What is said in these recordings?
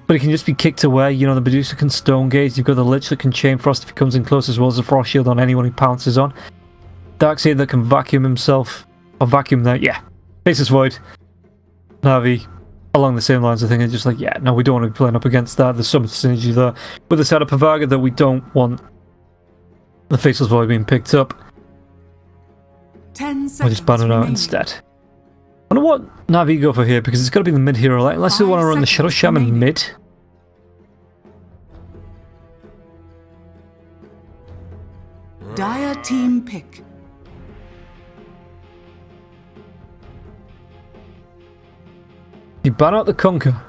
but it can just be kicked away. You know, the Medusa can Stone Gaze. You've got the Lich that can Chain Frost if he comes in close, as well as a Frost Shield on anyone he pounces on. Darkseer that can vacuum himself, or vacuum that, yeah. Faceless Void. Navi, along the same lines, I think, it's just like, yeah, no, we don't want to be playing up against that. There's some synergy there. With the side of Pavaga that we don't want the Faceless Void being picked up. 10 seconds We'll just ban it out instead. I wonder what Navi go for here, because it's got to be the mid hero, like, unless they want to run the Shadow Shaman mid. Dire team pick. You ban out the Conquer.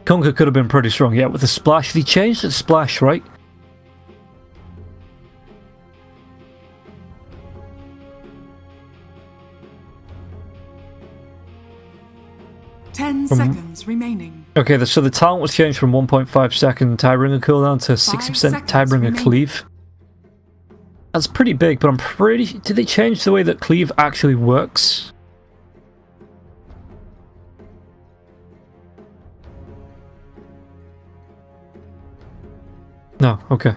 Conquer could have been pretty strong, yeah, with the splash. They changed the splash, right? Seconds remaining. Okay, so the talent was changed from 1.5 second Tidebringer cooldown to 60% Tidebringer cleave. That's pretty big, but I'm pretty... Did they change the way that cleave actually works? No, okay.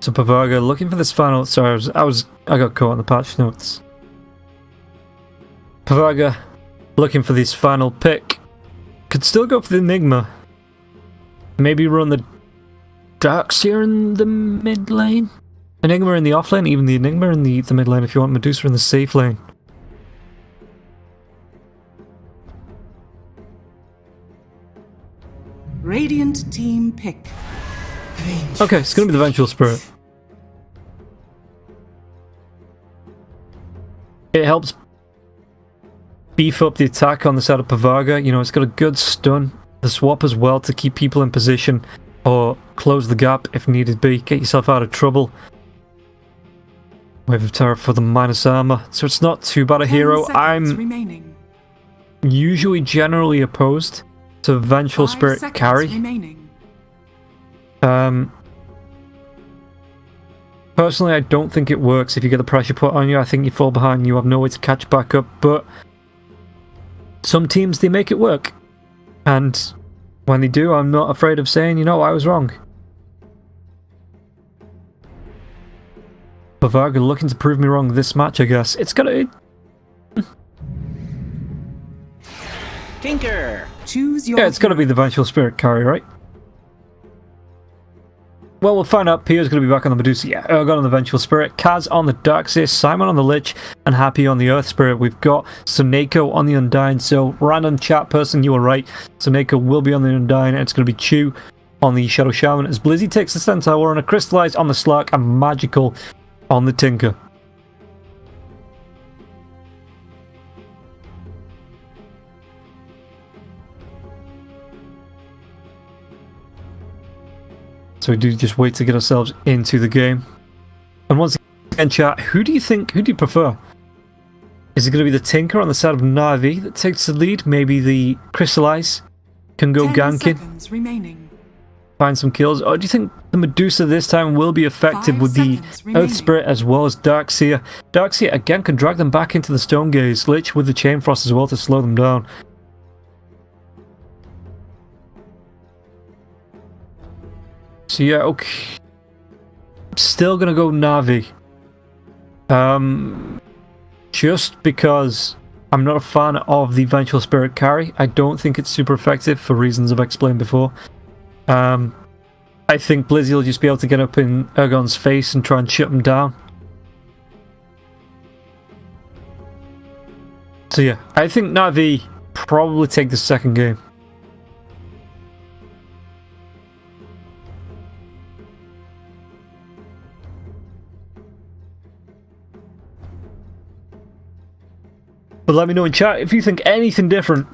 So Pavaga looking for this final. Sorry, I got caught on the patch notes. Pavaga looking for this final pick. Could still go for the Enigma. Maybe run the Darkseer in the mid lane. Enigma in the off lane, even the Enigma in the mid lane if you want Medusa in the safe lane. Radiant team pick. Okay, it's gonna be the Vengeful Spirit. It helps beef up the attack on the side of Pavaga. You know, it's got a good stun. The swap as well to keep people in position or close the gap if needed be. Get yourself out of trouble. Wave of Terror for the minus armor. So it's not too bad a hero. I'm usually generally opposed to Vengeful Spirit carry. Personally, I don't think it works if you get the pressure put on you. I think you fall behind and you have no way to catch back up, but some teams, they make it work. And when they do, I'm not afraid of saying, you know, I was wrong. Pavaga looking to prove me wrong this match, I guess. It's gotta... Tinker! Choose your... Yeah, it's gotta be the Vengeful Spirit carry, right? Well, we'll find out. Pio's going to be back on the Medusa. Yeah, Ergon on the Vengeful Spirit, Kaz on the Darkseer, Simon on the Lich, and Happy on the Earth Spirit. We've got Suneko on the Undying. So, random chat person, you were right. Suneko will be on the Undying, and it's going to be Chew on the Shadow Shaman as Blizzy takes the Centaur and a Crystallize on the Slark and Magical on the Tinker. So we do just wait to get ourselves into the game. And once again, chat, who do you prefer? Is it going to be the Tinker on the side of Navi that takes the lead? Maybe the Crystallize can go ganking, find some kills? Or do you think the Medusa this time will be effective with the Earth Spirit as well as Darkseer? Darkseer again can drag them back into the Stone Gaze. Lich with the Chain Frost as well to slow them down. So yeah, okay. I'm still gonna go Navi. Just because I'm not a fan of the Vengeful Spirit carry. I don't think it's super effective for reasons I've explained before. I think Blizzy will just be able to get up in Ergon's face and try and shut him down. So yeah, I think Navi probably take the second game. But let me know in chat if you think anything different.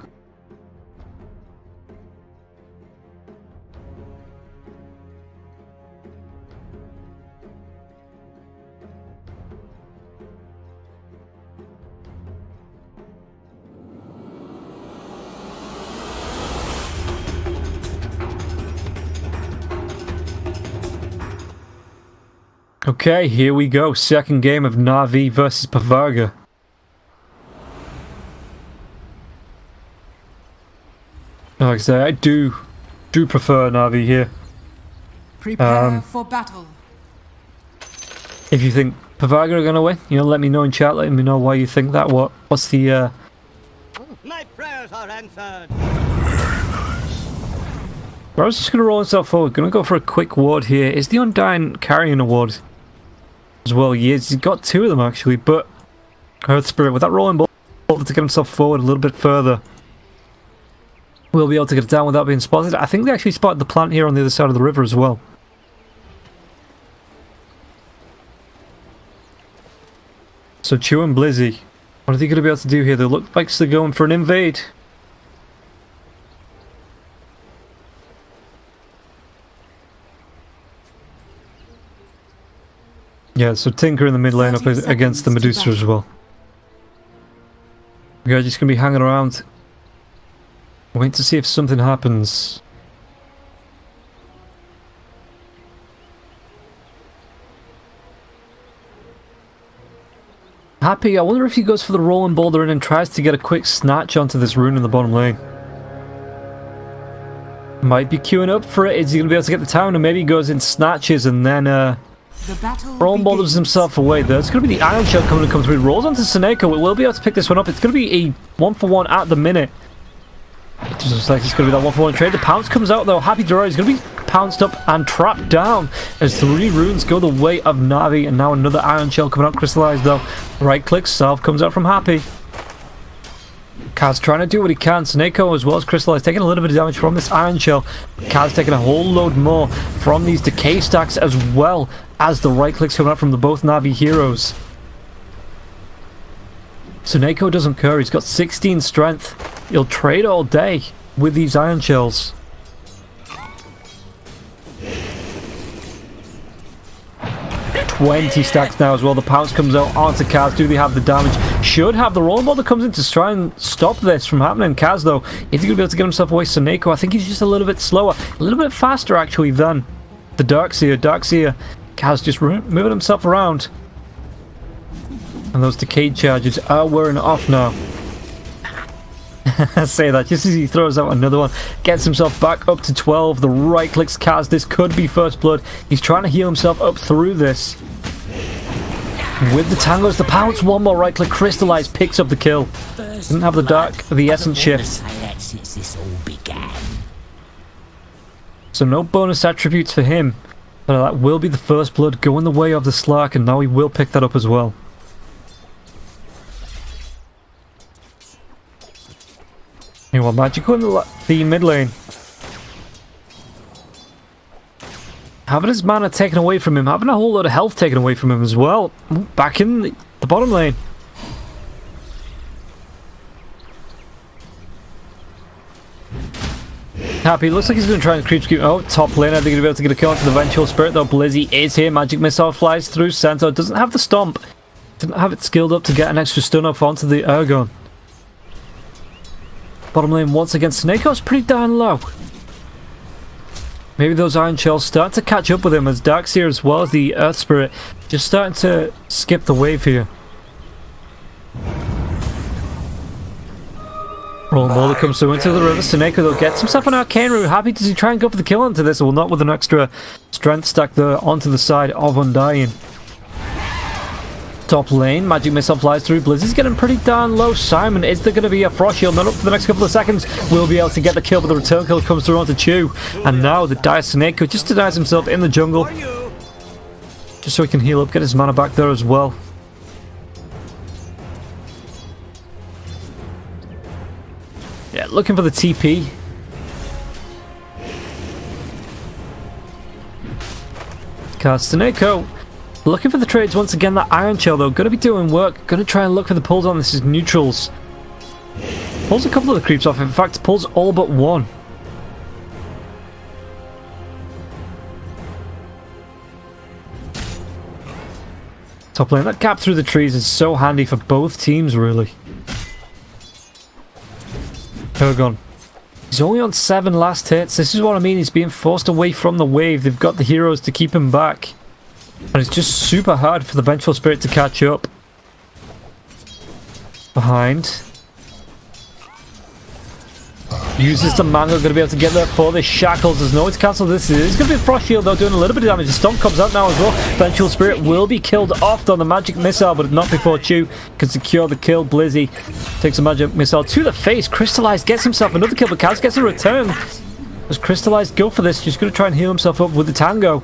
Okay, here we go. Second game of Navi versus PVG. Like I say, I do prefer Navi here. Prepare for battle. If you think PVG are gonna win, let me know in chat. Let me know why you think that. What's the My prayers are answered. I was just gonna roll himself forward. Gonna go for a quick ward here. Is the Undying carrying a ward as well? Yes, he's got two of them actually, but Earth Spirit with that rolling ball to get himself forward a little bit further. We'll be able to get it down without being spotted. I think they actually spotted the plant here on the other side of the river as well. So Chew and Blizzy, what are they going to be able to do here? They look like they're going for an invade. Yeah, so Tinker in the mid lane up against the Medusa as well. We're just going to be hanging around. Wait to see if something happens. Happy, I wonder if he goes for the rolling boulder in and tries to get a quick snatch onto this rune in the bottom lane. Might be queuing up for it. Is he going to be able to get the town? And maybe he goes in snatches and then rolling boulders himself away there. It's going to be the Iron Shell coming to come through. Rolls onto Seneko. It will be able to pick this one up. It's going to be a 1-for-1 at the minute. It just looks like it's going to be that 1-for-1 trade. The pounce comes out though. Happy Dorado is going to be pounced up and trapped down as 3 runes go the way of Navi. And now another Iron Shell coming out crystallized though. Right click, Salve comes out from Happy. Kaz trying to do what he can. Seneko as well as crystallized taking a little bit of damage from this Iron Shell. Kaz taking a whole load more from these decay stacks as well as the right clicks coming out from the both Navi heroes. Seneko doesn't care. He's got 16 strength. He'll trade all day with these Iron Shells. $20 stacks now as well. The pounce comes out onto Kaz. Do they have the damage? Should have. The rolling ball that comes in to try and stop this from happening. Kaz though, is he going to be able to get himself away? Seneko, I think he's just a little bit slower. A little bit faster actually than the Darkseer. Kaz just moving himself around. And those decayed charges are wearing off now. I say that just as he throws out another one. Gets himself back up to 12. The right clicks Kaz. This could be first blood. He's trying to heal himself up through this. With the tangos, the pounce, one more right click. Crystallize picks up the kill. Didn't have the essence shift. So no bonus attributes for him. But that will be the first blood going the way of the Slark, and now he will pick that up as well. Meanwhile, Magical in the mid lane. Having his mana taken away from him, having a whole lot of health taken away from him as well. Back in the bottom lane. Happy, looks like he's going to try and creep skew. Oh, top lane, I think he'll be able to get a kill onto the Vengeful Spirit though. Blizzy is here, Magic Missile flies through center. Doesn't have the stomp. Didn't have it skilled up to get an extra stun up onto the Ergon. Bottom lane once again, Seneko's pretty darn low. Maybe those Iron Shells start to catch up with him as Darkseer as well as the Earth Spirit just starting to skip the wave here. Rolling ball that comes through into the river. Seneko though gets himself an Arcane Root. Happy does he try and go for the kill onto this? Well, not with an extra strength stack there onto the side of Undying. Top lane, Magic Missile flies through. Blizzy's getting pretty darn low. Simon, is there going to be a Frost Shield? Not up for the next couple of seconds. We'll be able to get the kill, but the return kill comes through onto Chew. And now the dire Seneko just denies himself in the jungle. Just so he can heal up, get his mana back there as well. Yeah, looking for the TP. Cast Seneko. Looking for the trades once again. That Iron Shell though, going to be doing work. Going to try and look for the pulls on this is neutrals. Pulls a couple of the creeps off. In fact, pulls all but one. Top lane. That gap through the trees is so handy for both teams, really. Ergon. He's only on 7 last hits. This is what I mean. He's being forced away from the wave. They've got the heroes to keep him back. And it's just super hard for the Vengeful Spirit to catch up. Behind. Uses the mango, going to be able to get there for the shackles. There's no way to cancel this. It's going to be a frost shield though, doing a little bit of damage. The stomp comes out now as well. Vengeful Spirit will be killed off on the magic missile, but not before Chew can secure the kill. Blizzy takes a magic missile to the face. Crystallized gets himself another kill, but Kaz gets a return. Does Crystallized go for this? Just going to try and heal himself up with the Tango.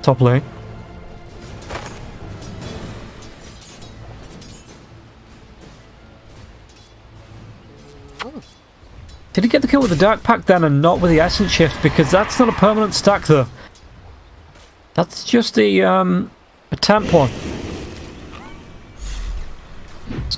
Top lane. Did he get the kill with the Dark Pact then and not with the Essence Shift? Because that's not a permanent stack though. That's just a temp one.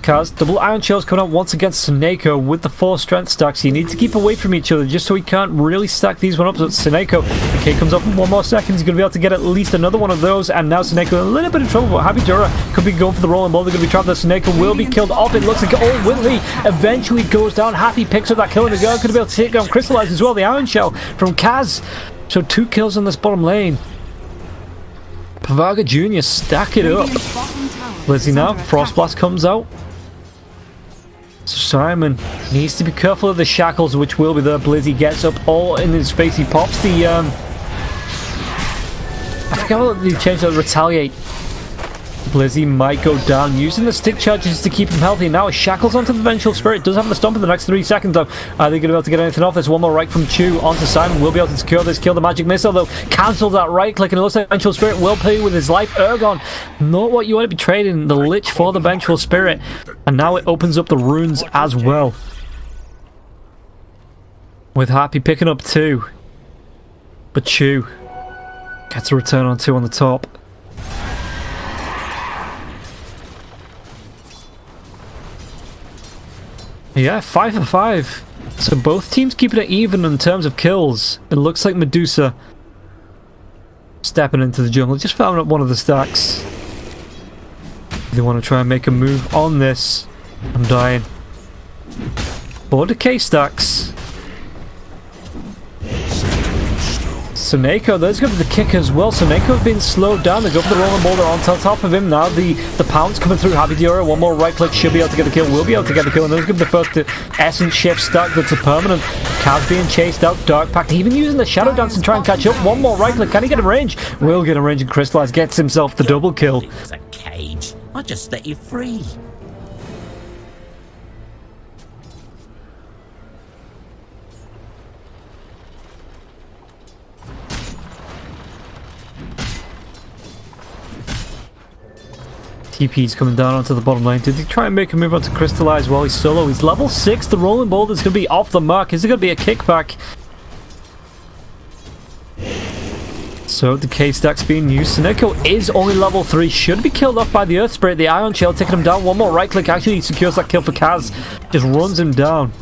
Kaz, double Iron Shells coming out once against Suneko with the 4 strength stacks. You need to keep away from each other just so he can't really stack these one up. So Suneko, the K comes up in 1 more second. He's going to be able to get at least another one of those. And now Suneko in a little bit of trouble. But Happy Dura could be going for the rolling ball. They're going to be trapped there. Suneko will be killed off. It looks like Whitley eventually goes down. Happy picks up that kill and the girl. Going to be able to take down Crystallize as well. The Iron Shell from Kaz. So 2 kills on this bottom lane. Pavaga Jr. stack it up. Blizzy now. Frost Blast comes out. So Simon needs to be careful of the shackles, which will be there. Blizzy gets up all in his face. He pops the I forget what they changed to retaliate. Blizzy might go down, using the stick charges to keep him healthy. Now shackles onto the Vengeful Spirit. Does have the stomp in the next 3 seconds though. Are they going to be able to get anything off this? One more right from Chew onto Simon. Will be able to secure this, kill the magic missile though. Cancel that right click, and it looks like Vengeful Spirit will play with his life. Ergon, not what you want to be trading. The Lich for the Vengeful Spirit. And now it opens up the runes as well. With Happy picking up 2. But Chew gets a return on 2 on the top. Yeah, 5 for 5. So both teams keeping it even in terms of kills. It looks like Medusa stepping into the jungle, just farming up one of the stacks. They want to try and make a move on this. I'm dying. 4 decay stacks. Suneko, there's going to be the kick as well. Suneko's been slowed down. They go for the rolling boulder on top of him. Now the pounds coming through. Happy Diora, one more right click, should be able to get the kill. Will be able to get the kill. And there's going to be the first Essence Shift stack that's a permanent. Kaz being chased out. Dark Pact even using the Shadow Dance and try and catch up. One more right click. Can he get a range? Will get a range, and Crystallize gets himself the double kill. It's a cage. I just let you free. TP's coming down onto the bottom lane. Did he try and make a move onto Crystallize while he's solo? He's level 6. The rolling boulder's going to be off the mark. Is it going to be a kickback? So decay stack's being used. Suneko is only level 3. Should be killed off by the Earth Spirit. The Iron Shell taking him down. One more right click. Actually, he secures that kill for Kaz. Just runs him down.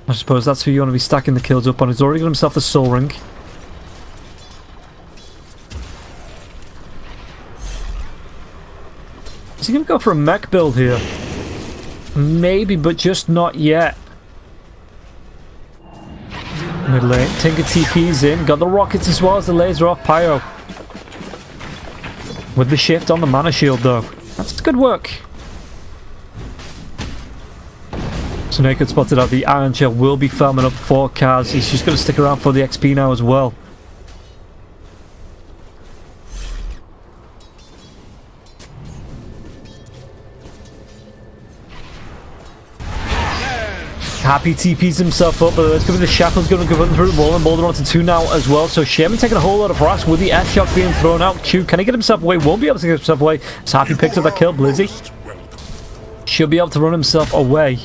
I suppose that's who you want to be stacking the kills up on. He's already got himself the Soul Ring. Is he going to go for a mech build here? Maybe, but just not yet. Mid lane, Tinker TP's in. Got the rockets as well as the laser off Pyro. With the shift on the mana shield though. That's good work. So Naked spotted out. The Iron Shell will be farming up for Kaz. He's just going to stick around for the XP now as well. Happy TP's himself up, but there's going to be the Shackles going to go through. Rolling Boulder onto 2 now as well. So Shaman taking a whole lot of harass with the F-Shock being thrown out. Chew, can he get himself away? Won't be able to get himself away. So Happy picks up that kill. Blizzy should be able to run himself away.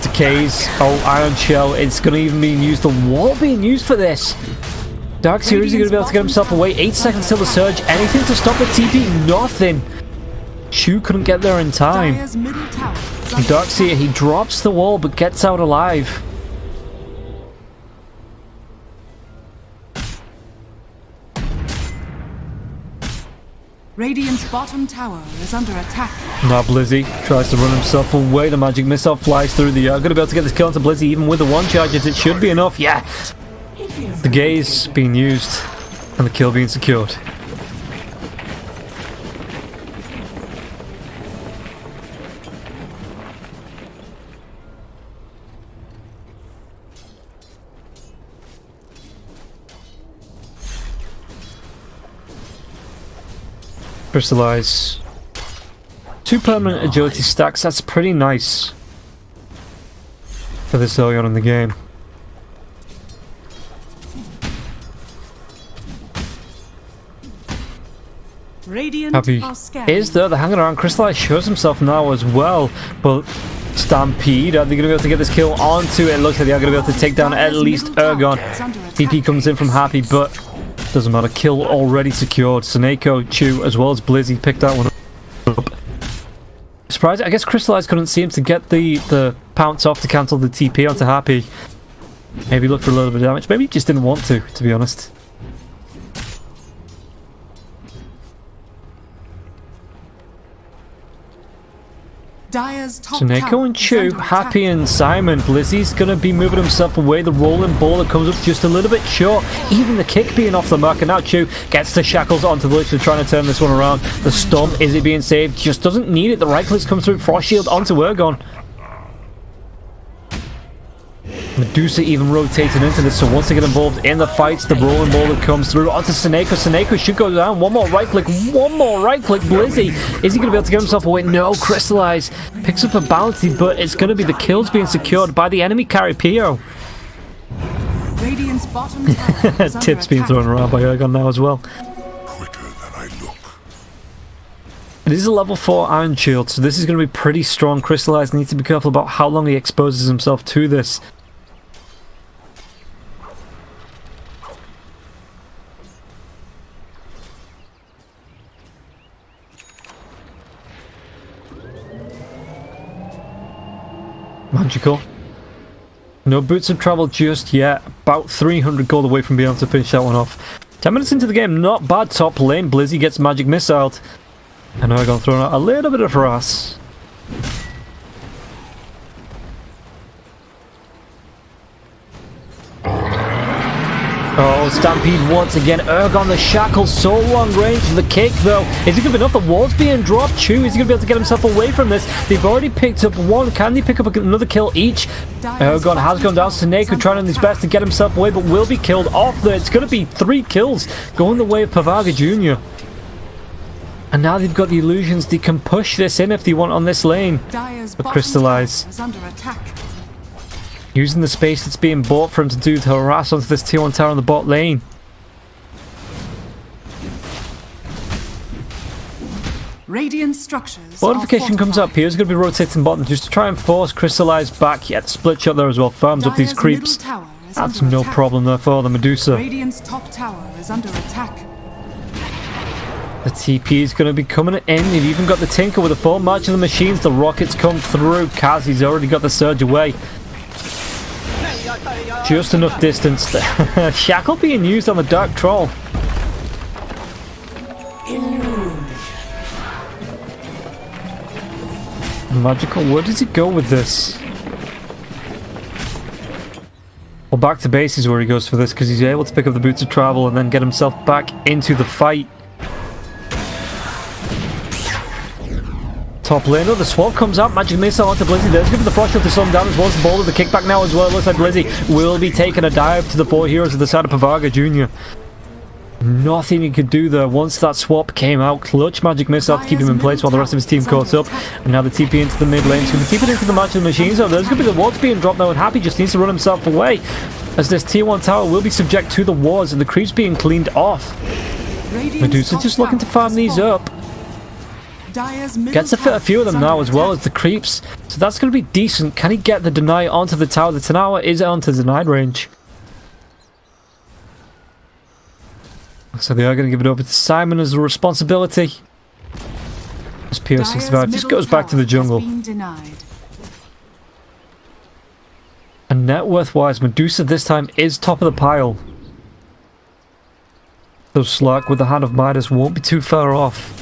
Decays. Oh, Iron Shell. It's going to even be used. The wall being used for this. Dark Series is going to be able to get himself away. 8 seconds till the surge. Anything to stop the TP? Nothing. Shu couldn't get there in time. Darkseer, he drops the wall but gets out alive. Radiant's bottom tower is under attack. Now Blizzy tries to run himself away. The magic missile flies through the air. Gonna be able to get this kill onto Blizzy even with the one charges. It should be enough. Yeah. The gaze being used and the kill being secured. Crystallize. 2 permanent agility stacks, that's pretty nice for this early on in the game. Radiant Happy are scared. is there, the hanging around. Crystallize shows himself now as well, but Stampede, are they going to be able to get this kill onto it? It looks like they're going to be able to take down at least Ergon. TP comes in from Happy, but doesn't matter, kill already secured. Seneko, Chu, as well as Blizzy picked that one up. Surprised, I guess Crystallize couldn't seem to get the pounce off to cancel the TP onto Happy. Maybe look for a little bit of damage, maybe he just didn't want to be honest. Dire's top Seneko tower and is Chu, under Happy attack. and Simon. Blizzy's going to be moving himself away. The rolling ball that comes up just a little bit short. Even the kick being off the mark. And now Chu gets the shackles onto the lich. They're trying to turn this one around. The stomp, is it being saved? Just doesn't need it. The right clicks come through. Frost shield onto Ergon. Medusa even rotating into this, so once they get involved in the fights, the rolling ball that comes through onto Seneko. Seneko should go down. One more right click. Blizzy. Is he going to be able to get himself away? No. Crystallize picks up a bounty, but it's going to be the kills being secured by the enemy carry Pio. Radiant's bottom tower is under Tips being attack. thrown around by Ergon now as well. Quicker than I look. It is a level 4 Iron Shield, so this is going to be pretty strong. Crystallize needs to be careful about how long he exposes himself to this. Magical. No boots of travel just yet. About 300 gold away from being able to finish that one off. 10 minutes into the game, not bad. Top lane, Blizzy gets magic missiled. And Ergon throwing out a little bit of harass. Oh, Stampede once again. Ergon, the shackles, so long range. The kick, though. Is he going to be enough? The wall's being dropped. Chu, is he going to be able to get himself away from this? They've already picked up one. Can they pick up another kill each? Ergon has gone down. Seneko trying his best to get himself away, but will be killed off there. It's going to be 3 kills going the way of PVG Jr. And now they've got the illusions. They can push this in if they want on this lane. Dire's But bottom Crystallize. tower is under attack. Using the space that's being bought for him to do to harass onto this tier 1 tower on the bot lane. Radiant structures. Fortification comes up. Here's going to be rotating bottom just to try and force Crystallize back. Yeah, the split shot there as well. Farms up these creeps. That's no problem there for the Medusa. Radiant's top tower is under attack. The TP is going to be coming in. They've even got the Tinker with a full march of the machines. The rockets come through. Kazi's already got the surge away. Just enough distance. Shackle being used on the Dark Troll. Magical, where does it go with this? Well, back to base is where he goes for this, because he's able to pick up the boots of travel and then get himself back into the fight. Top laner, the swap comes out, magic missile onto Blizzy. There's going to be the frost shield to slow him down as well as the boulder. The kickback now as well. Looks like Blizzy will be taking a dive to the 4 heroes of the side of PVG Jr. Nothing he could do there once that swap came out. Clutch magic missile to keep him in place while the rest of his team caught up. And now the TP into the mid lane. He's going to keep it into the match of the machines. So there's going to be the wards being dropped now, and Happy just needs to run himself away, as this tier 1 tower will be subject to the wards and the creeps being cleaned off. Medusa just looking to farm these up. Gets a few of them now as well as the creeps. So that's going to be decent. Can he get the deny onto the tower? The tower is onto denied range. So they are going to give it over to Simon as a responsibility. As PO65 just goes back to the jungle. And net worth wise, Medusa this time is top of the pile. So Slark with the Hand of Midas won't be too far off.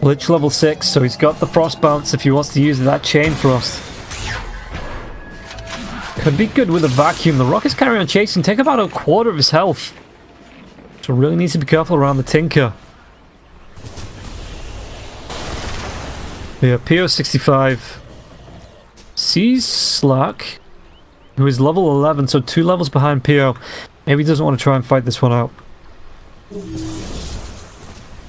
Lich level 6, so he's got the frost bounce if he wants to use that chain frost. Could be good with a vacuum. The rockets carry on chasing, take about a quarter of his health. So really needs to be careful around the Tinker. Yeah, PO65 sees Slack, who is level 11, so 2 levels behind PO. Maybe he doesn't want to try and fight this one out.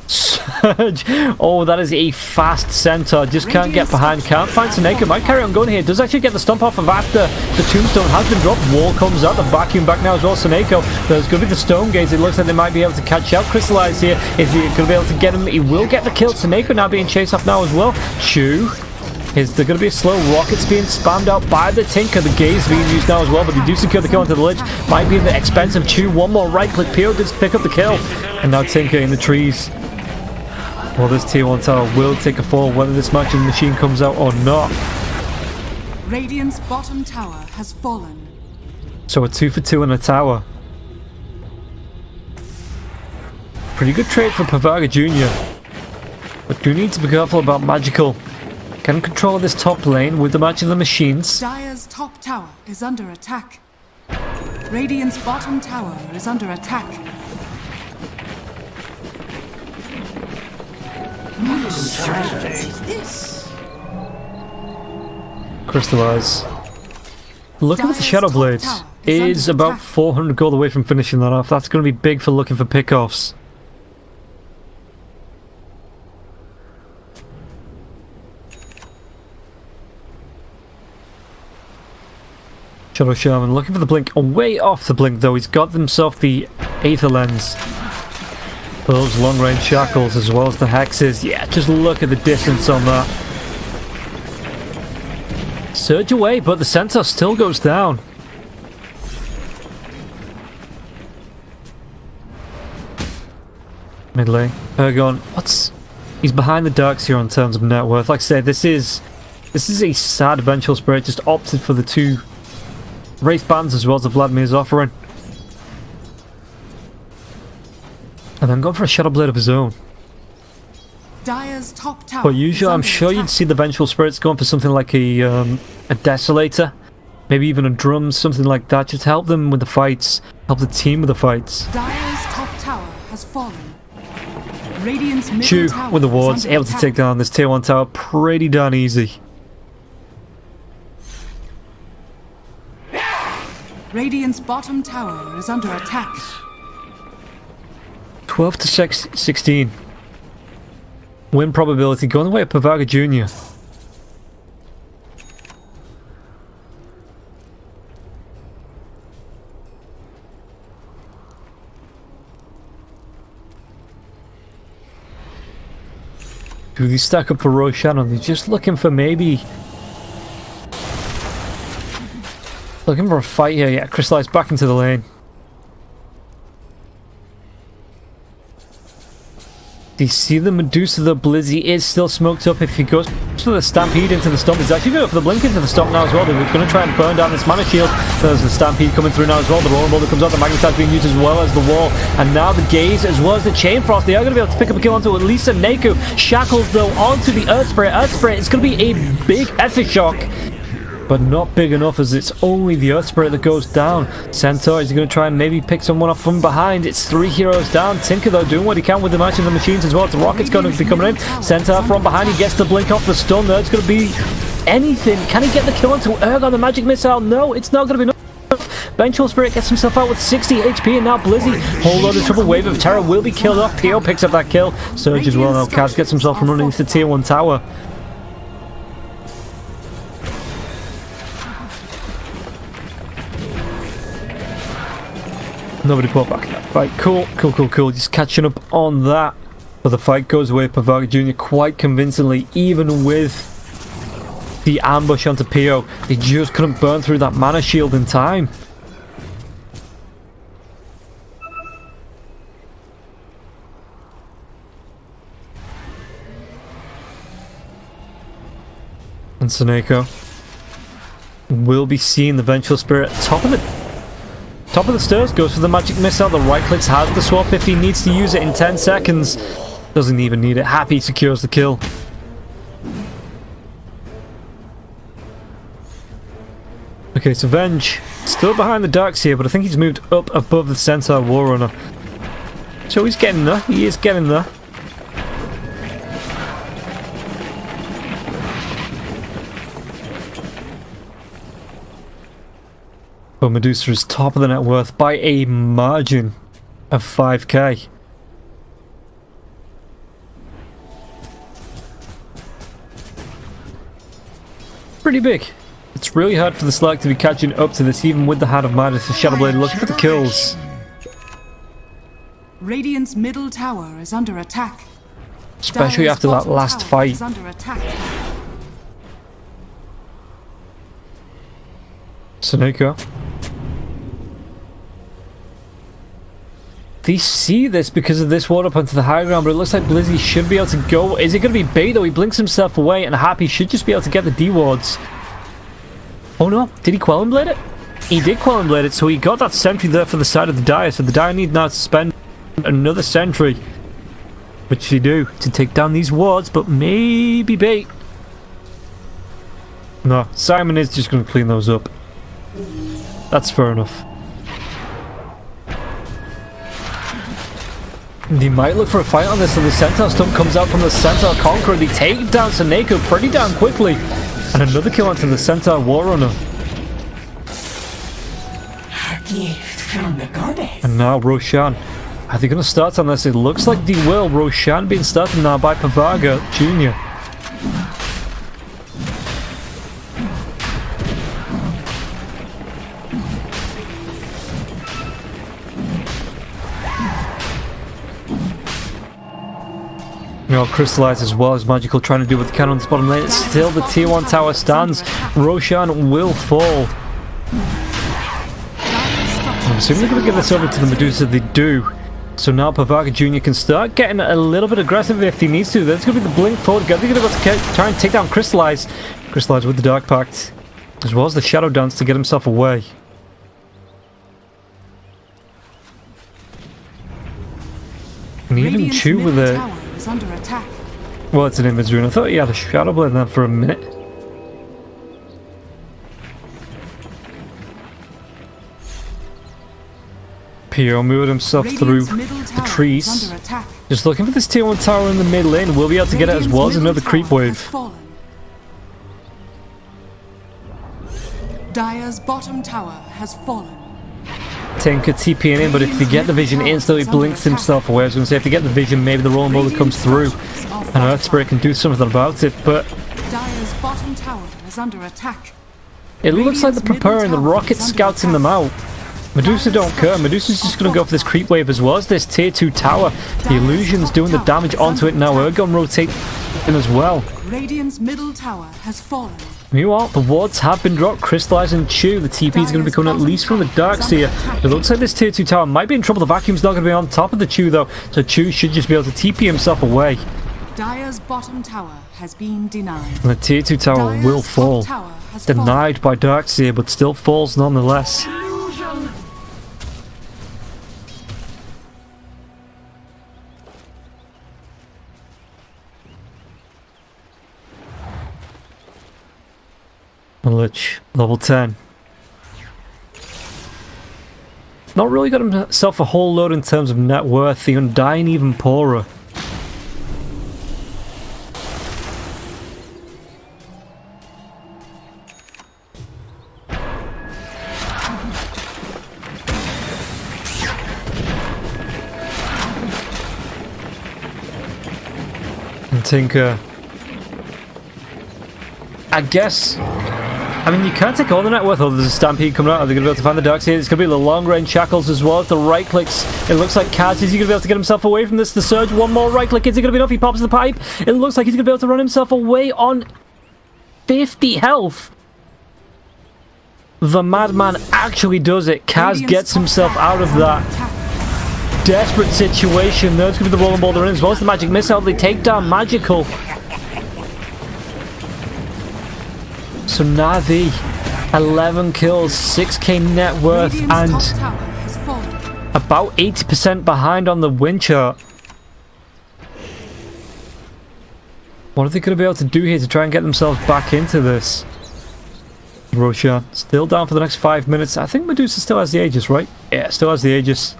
Surge! Oh, that is a fast centaur. Just can't get behind, can't find Seneka. Might carry on going here. Does actually get the stomp off of after the tombstone has been dropped. Wall comes out, the vacuum back now as well. Seneko, there's going to be the stone gaze. It looks like they might be able to catch out. Crystallize here. Is he going to be able to get him? He will get the kill. Seneko now being chased off now as well. Chew. Is there going to be a slow rockets being spammed out by the Tinker? The gaze being used now as well, but they do secure the kill into the Lich. Might be the expense of Chew. One more right click. PO does pick up the kill. And now Tinker in the trees. Well, this tier 1 tower will take a fall whether this matching machine comes out or not. Radiant's bottom tower has fallen. So a 2 for 2 in a tower. Pretty good trade for Pavaga Jr. But do need to be careful about magical. Can control this top lane with the match of the machines. Dire's top tower is under attack. Radiant's bottom tower is under attack. Crystallize. Looking at the Shadow Blades is about 400 gold away from finishing that off. That's going to be big for looking for pickoffs. Shadow Shaman looking for the blink. Way off the blink though. He's got himself the Aether Lens. Those long range shackles as well as the hexes. Yeah, just look at the distance on that. Surge away, but the centaur still goes down. Mid lane. Ergon, he's behind the darks here in terms of net worth. Like I said, this is a sad Vengeful Spirit. Just opted for the 2 race bands as well as the Vladimir's offering. And then gone for a Shadow Blade of his own. Dire's top tower. But usually I'm sure you'd see the Vengeful Spirits going for something like a Desolator. Maybe even a Drum, something like that. Just help them with the fights. Help the team with the fights. Dire's top tower has fallen. Radiant's middle Chew tower with the is wards, under able to attack. take down this tier 1 tower pretty darn easy. Radiant's bottom tower is under attack. 12 to 16. Win probability going away at Pavaga Jr. Do they stack up for Roshan? Or they're just looking for maybe... Looking for a fight here. Yeah, Crystallize back into the lane. Do you see the Medusa? The Blizzy is still smoked up. If he goes for the Stampede into the Stomp, he's actually going for the Blink into the Stomp now as well. They're going to try and burn down this Mana Shield. There's the Stampede coming through now as well. The Rolling Boulder comes out. The Magnetite being used as well as the Wall. And now the Gaze as well as the Chain Frost. They are going to be able to pick up a kill onto at least a Neku. Shackles though onto the Earth Spirit. Earth Spirit is going to be a big Aftershock. But not big enough as it's only the Earth Spirit that goes down. Centaur is going to try and maybe pick someone off from behind. It's 3 heroes down. Tinker though doing what he can with the match of the machines as well. The Rocket's going to be coming in. Centaur from behind. He gets the blink off the stun there. It's going to be anything. Can he get the kill onto Ergon? The magic missile? No, it's not going to be enough. Vengeful Spirit gets himself out with 60 HP and now Blizzy. Whole load of triple wave of terror will be killed off. PO picks up that kill. Surge as well now. Kaz gets himself from underneath the tier 1 tower. Nobody put back in that fight. Cool. Just catching up on that. But the fight goes away. Pavaga Jr. quite convincingly, even with the ambush onto PO. He just couldn't burn through that Mana Shield in time. And Seneko will be seeing the Vengeful Spirit top of the stairs, goes for the magic missile. The right clicks has the swap if he needs to use it in 10 seconds. Doesn't even need it. Happy secures the kill. Okay, so Venge still behind the Darks here, but I think he's moved up above the Centaur Warrunner. So he's getting there. He is getting there. But Medusa is top of the net worth by a margin of 5k. Pretty big. It's really hard for the Slack to be catching up to this, even with the Hand of Midas and Shadowblade looking for the kills. Radiant's middle tower is under attack. Especially Dire's after that bottom last tower fight. is under attack. Seneca. They see this because of this ward up onto the high ground, but it looks like Blizzy should be able to go. Is it going to be bait though? He blinks himself away, and Happy should just be able to get the D wards. Oh no, did he Quelling Blade it? He did Quelling Blade it, so he got that sentry there for the side of the Dire, so the Dire need now to spend another sentry, which they do, to take down these wards, but maybe bait. No, Simon is just going to clean those up. That's fair enough. They might look for a fight on this, so the Centaur stump comes out from the Centaur Conqueror. They take down Seneca pretty damn quickly. And another kill onto the Centaur Warrunner. A gift from the goddess. And now Roshan. Are they going to start on this? It looks like they will. Roshan being started now by Pavaga Jr. Now Crystallize as well as Magical trying to do what they can on this bottom lane. Still the tier 1 tower stands. Roshan will fall. I'm assuming they're going to give this over to the Medusa. They do. So now Pavaga Jr. can start getting a little bit aggressive if he needs to. There's going to be the blink forward. They're going to go to try and take down Crystallize. Crystallize with the Dark Pact. As well as the Shadow Dance to get himself away. And even Radiant's Chew with middle a... tower is under attack. Well, it's an invis rune. I thought he had a Shadow Blade there for a minute. Pio moved himself through the trees. Just looking for this tier 1 tower in the mid lane. We'll be able to get it as well as another creep wave. Dire's bottom tower has fallen. Tinker TPing in, but if they get the vision instantly blinks himself away. I was going to say if they get the vision, maybe the Rolling Boulder comes through and Earth Spirit can do something about it, but Dire's bottom tower is under attack. it looks like they're preparing the rocket scouting them out. Medusa don't care. Medusa's just going to go for this creep wave as well as this tier 2 tower. The illusion's doing the damage onto it now. Ergon rotate in as well. Radiant's middle tower has fallen. Meanwhile, the wards have been dropped. Crystallize and Chew. The TP is going to be coming at least from the Darkseer. It looks like this tier 2 tower might be in trouble. The vacuum's not going to be on top of the Chew though, so Chew should just be able to TP himself away. Dire's bottom tower has been denied. And the tier 2 tower will fall. Denied by Darkseer, but still falls nonetheless. Lich, level 10. Not really got himself a whole load in terms of net worth. The Undying even poorer. And Tinker. I guess... I mean, you can't take all the net worth. Oh, there's a Stampede coming out. Are they going to be able to find the Darkseer? It's going to be the long-range Shackles as well. If the right clicks, it looks like Kaz, is he going to be able to get himself away from this? The Surge, one more right click. Is it going to be enough? He pops the pipe. It looks like he's going to be able to run himself away on 50 health. The Madman actually does it. Kaz gets himself out of that desperate situation. There's going to be the Rolling Boulder in as well as the Magic Missile. They take down Magical. So Navi, 11 kills, 6k net worth, and about 80% behind on the win chart. What are they going to be able to do here to try and get themselves back into this? Roshan still down for the next 5 minutes. I think Medusa still has the Aegis, right? Yeah, still has the Aegis.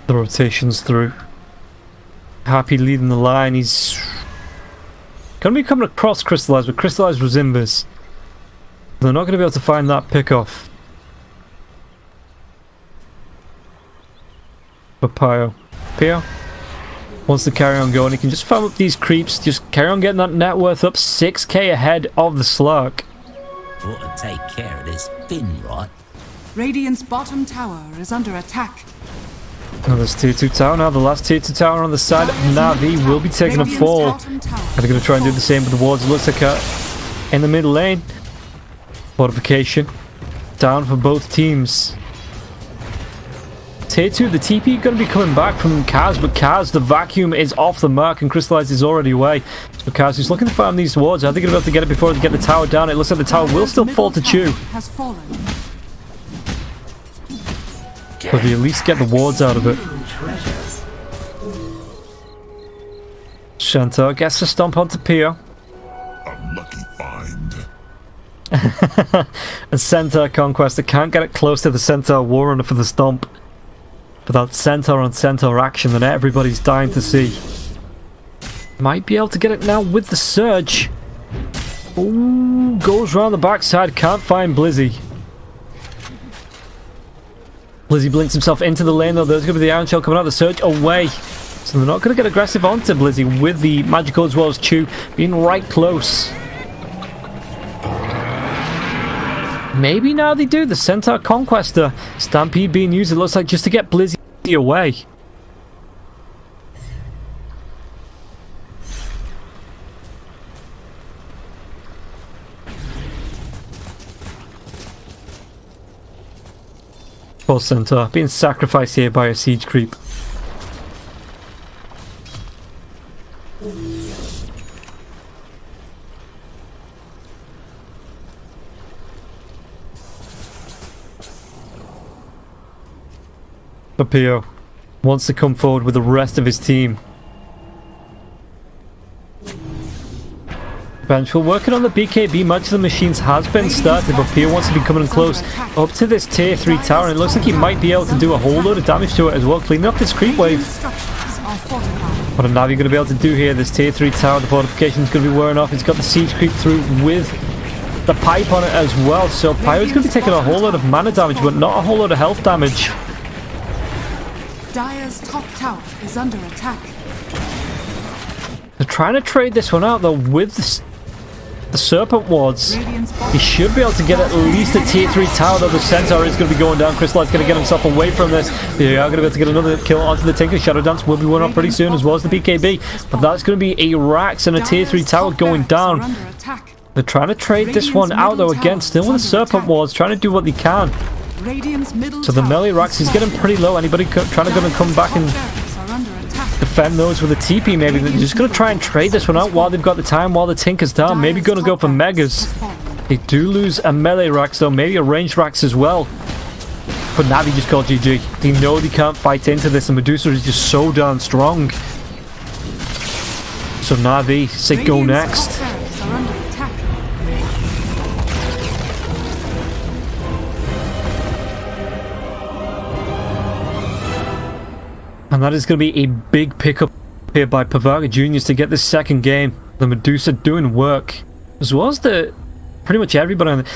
The rotations through. Happy leading the line. He's going to be coming across Crystallized, but Crystallized was invis. They're not going to be able to find that pick-off. But Pio wants to carry on going. He can just farm up these creeps, just carry on getting that net worth up 6k ahead of the Slurk. Ought to take care of this fin, right? Radiant's bottom tower is under attack. Now there's tier 2 tower now. The last tier 2 tower on the side of Navi will be taking a fall. And they're going to try and do the same with the wards. It looks like in the mid lane. Fortification down for both teams. Tier 2, the TP going to be coming back from Kaz, but Kaz, the vacuum is off the mark and Crystallized is already away. So Kaz is looking to farm these wards. Are they going to be able to get it before they get the tower down? It looks like the tower will still fall to Chew. Has fallen. But they at least get the wards out of it. Shantar gets a stomp onto Pio. A lucky find. And Centaur Conquest. They can't get it close to the Centaur Warrunner for the stomp. But that Centaur on Centaur action that everybody's dying to see. Might be able to get it now with the Surge. Ooh, goes around the backside. Can't find Blizzy. Blizzy blinks himself into the lane though. There's going to be the Iron Shell coming out. The Surge away. So they're not going to get aggressive onto Blizzy with the Magical as well as Chew being right close. Maybe now they do. The Centaur Conquester. Stampede being used, it looks like, just to get Blizzy away. Poor Centaur being sacrificed here by a siege creep. But Pio wants to come forward with the rest of his team. Vengeful working on the BKB. Much of the machines has been started, but Pio wants to be coming close up to this tier 3 tower, and it looks like he might be able to do a whole load of damage to it as well, cleaning up this creep wave. What are Navi going to be able to do here? This tier 3 tower, the fortification is going to be wearing off. He's got the siege creep through with the pipe on it as well, so Pio's going to be taking a whole load of mana damage, but not a whole load of health damage. Dire's top tower is under attack. They're trying to trade this one out though with the Serpent Wards. He should be able to get at least a tier 3 tower though. The Centaur is going to be going down. Crystallized going to get himself away from this. They are going to be able to get another kill onto the Tinker. Shadow Dance will be one up pretty soon as well as the BKB. But that's going to be a Rax and a tier 3 tower going down. They're trying to trade this one out though again. Still with the Serpent Wards, trying to do what they can. So the melee Rax is getting pretty low. Anybody trying to come back and defend those with a TP maybe? They're just going to try and trade this one out while they've got the time, while the Tinker's down. Maybe going to go for Megas. They do lose a melee Rax though, maybe a ranged Rax as well. But Navi just called GG. They know they can't fight into this, and Medusa is just so darn strong. So Navi say go next. And that is going to be a big pickup here by Pavaga Juniors to get this second game. The Medusa doing work, as well as pretty much everybody on the